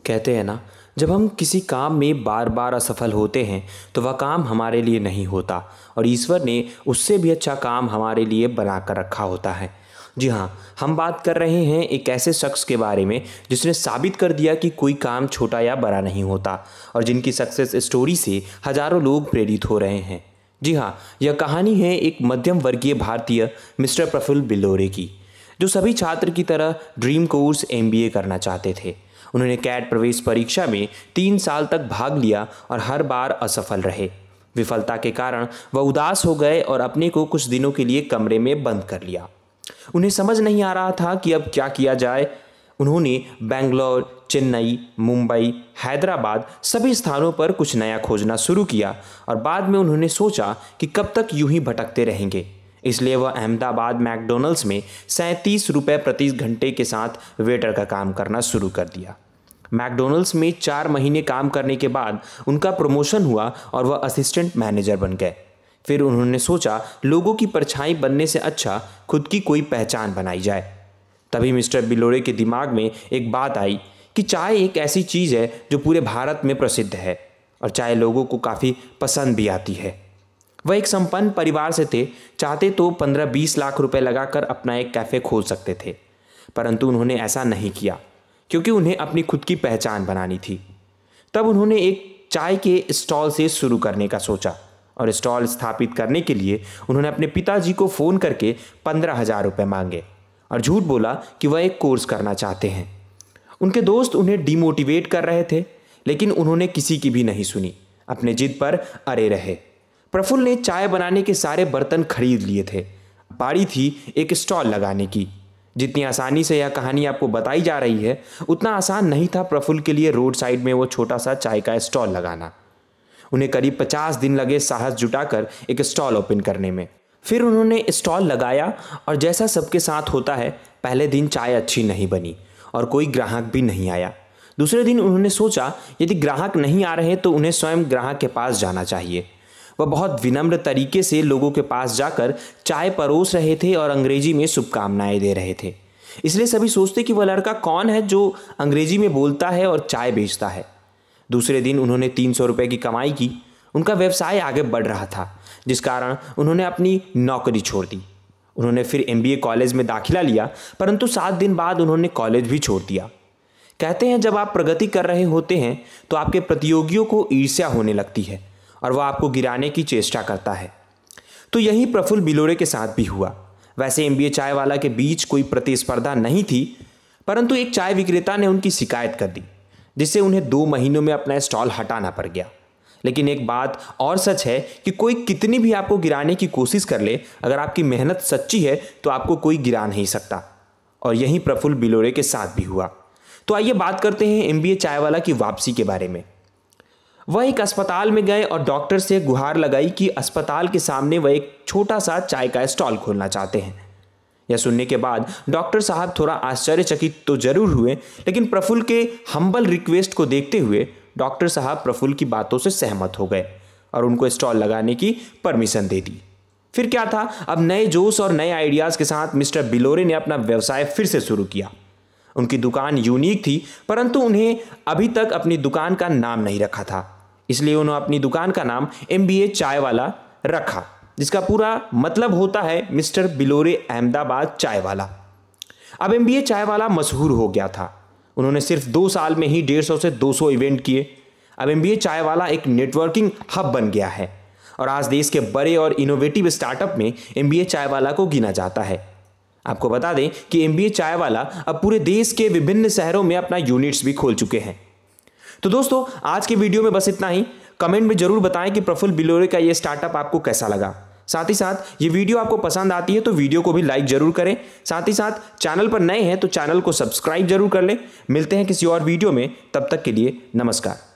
कहते हैं ना, जब हम किसी काम में बार बार असफल होते हैं तो वह काम हमारे लिए नहीं होता और ईश्वर ने उससे भी अच्छा काम हमारे लिए बना कर रखा होता है। जी हाँ, हम बात कर रहे हैं एक ऐसे शख्स के बारे में जिसने साबित कर दिया कि कोई काम छोटा या बड़ा नहीं होता और जिनकी सक्सेस स्टोरी से हजारों लोग प्रेरित हो रहे हैं। जी हाँ, यह कहानी है एक मध्यम वर्गीय भारतीय मिस्टर प्रफुल्ल बिलोरे की, जो सभी छात्र की तरह ड्रीम कोर्स MBA करना चाहते थे। उन्होंने कैट प्रवेश परीक्षा में 3 साल तक भाग लिया और हर बार असफल रहे। विफलता के कारण वह उदास हो गए और अपने को कुछ दिनों के लिए कमरे में बंद कर लिया। उन्हें समझ नहीं आ रहा था कि अब क्या किया जाए। उन्होंने बेंगलोर, चेन्नई, मुंबई, हैदराबाद सभी स्थानों पर कुछ नया खोजना शुरू किया और बाद में उन्होंने सोचा कि कब तक यूं ही भटकते रहेंगे। इसलिए वह अहमदाबाद मैकडॉनल्ड्स में 37 रुपये प्रति घंटे के साथ वेटर का काम करना शुरू कर दिया। मैकडॉनल्ड्स में 4 महीने काम करने के बाद उनका प्रमोशन हुआ और वह असिस्टेंट मैनेजर बन गए। फिर उन्होंने सोचा लोगों की परछाई बनने से अच्छा खुद की कोई पहचान बनाई जाए। तभी मिस्टर बिलोरे के दिमाग में एक बात आई कि चाय एक ऐसी चीज़ है जो पूरे भारत में प्रसिद्ध है और चाय लोगों को काफ़ी पसंद भी आती है। वह एक संपन्न परिवार से थे, चाहते तो 15-20 लाख रुपए लगाकर अपना एक कैफ़े खोल सकते थे, परंतु उन्होंने ऐसा नहीं किया क्योंकि उन्हें अपनी खुद की पहचान बनानी थी। तब उन्होंने एक चाय के स्टॉल से शुरू करने का सोचा और स्टॉल स्थापित करने के लिए उन्होंने अपने पिताजी को फ़ोन करके 15,000 रुपये मांगे और झूठ बोला कि वह एक कोर्स करना चाहते हैं। उनके दोस्त उन्हें डिमोटिवेट कर रहे थे, लेकिन उन्होंने किसी की भी नहीं सुनी, अपने जिद पर अड़े रहे। प्रफुल्ल ने चाय बनाने के सारे बर्तन खरीद लिए थे। बारी थी एक स्टॉल लगाने की। जितनी आसानी से यह कहानी आपको बताई जा रही है, उतना आसान नहीं था प्रफुल्ल के लिए रोड साइड में वो छोटा सा चाय का स्टॉल लगाना। उन्हें करीब 50 दिन लगे साहस जुटाकर एक स्टॉल ओपन करने में। फिर उन्होंने स्टॉल लगाया और जैसा सबके साथ होता है, पहले दिन चाय अच्छी नहीं बनी और कोई ग्राहक भी नहीं आया। दूसरे दिन उन्होंने सोचा यदि ग्राहक नहीं आ रहे तो उन्हें स्वयं ग्राहक के पास जाना चाहिए। वह बहुत विनम्र तरीके से लोगों के पास जाकर चाय परोस रहे थे और अंग्रेजी में शुभकामनाएं दे रहे थे। इसलिए सभी सोचते कि वह लड़का कौन है जो अंग्रेजी में बोलता है और चाय बेचता है। दूसरे दिन उन्होंने 300 रुपये की कमाई की। उनका व्यवसाय आगे बढ़ रहा था, जिस कारण उन्होंने अपनी नौकरी छोड़ दी। उन्होंने फिर MBA कॉलेज में दाखिला लिया, परंतु 7 दिन बाद उन्होंने कॉलेज भी छोड़ दिया। कहते हैं जब आप प्रगति कर रहे होते हैं तो आपके प्रतियोगियों को ईर्ष्या होने लगती है और वह आपको गिराने की चेष्टा करता है। तो यही प्रफुल्ल बिलोरे के साथ भी हुआ। वैसे MBA चाय वाला के बीच कोई प्रतिस्पर्धा नहीं थी, परंतु एक चाय विक्रेता ने उनकी शिकायत कर दी, जिससे उन्हें 2 महीनों में अपना स्टॉल हटाना पड़ गया। लेकिन एक बात और सच है कि कोई कितनी भी आपको गिराने की कोशिश कर ले, अगर आपकी मेहनत सच्ची है तो आपको कोई गिरा नहीं सकता। और यही प्रफुल्ल बिलोरे के साथ भी हुआ। तो आइए बात करते हैं MBA चाय वाला की वापसी के बारे में। वह एक अस्पताल में गए और डॉक्टर से गुहार लगाई कि अस्पताल के सामने वह एक छोटा सा चाय का स्टॉल खोलना चाहते हैं। यह सुनने के बाद डॉक्टर साहब थोड़ा आश्चर्यचकित तो जरूर हुए, लेकिन प्रफुल्ल के हम्बल रिक्वेस्ट को देखते हुए डॉक्टर साहब प्रफुल्ल की बातों से सहमत हो गए और उनको स्टॉल लगाने की परमिशन दे दी। फिर क्या था, अब नए जोश और नए आइडियाज़ के साथ मिस्टर बिलोरे ने अपना व्यवसाय फिर से शुरू किया। उनकी दुकान यूनिक थी, परंतु उन्हें अभी तक अपनी दुकान का नाम नहीं रखा था। इसलिए उन्होंने अपनी दुकान का नाम MBA चाय वाला रखा, जिसका पूरा मतलब होता है मिस्टर बिलोरे अहमदाबाद चाय वाला। अब MBA चाय वाला मशहूर हो गया था। उन्होंने सिर्फ 2 साल में ही 150 से 200 इवेंट किए। अब MBA चाय वाला एक नेटवर्किंग हब बन गया है और आज देश के बड़े और इनोवेटिव स्टार्टअप में MBA चाय वाला को गिना जाता है। आपको बता दें कि MBA चाय वाला अब पूरे देश के विभिन्न शहरों में अपना यूनिट्स भी खोल चुके हैं। तो दोस्तों, आज के वीडियो में बस इतना ही। कमेंट में जरूर बताएं कि प्रफुल्ल बिलोरे का ये स्टार्टअप आपको कैसा लगा। साथ ही साथ ये वीडियो आपको पसंद आती है तो वीडियो को भी लाइक जरूर करें। साथ ही साथ चैनल पर नए हैं तो चैनल को सब्सक्राइब जरूर कर लें। मिलते हैं किसी और वीडियो में, तब तक के लिए नमस्कार।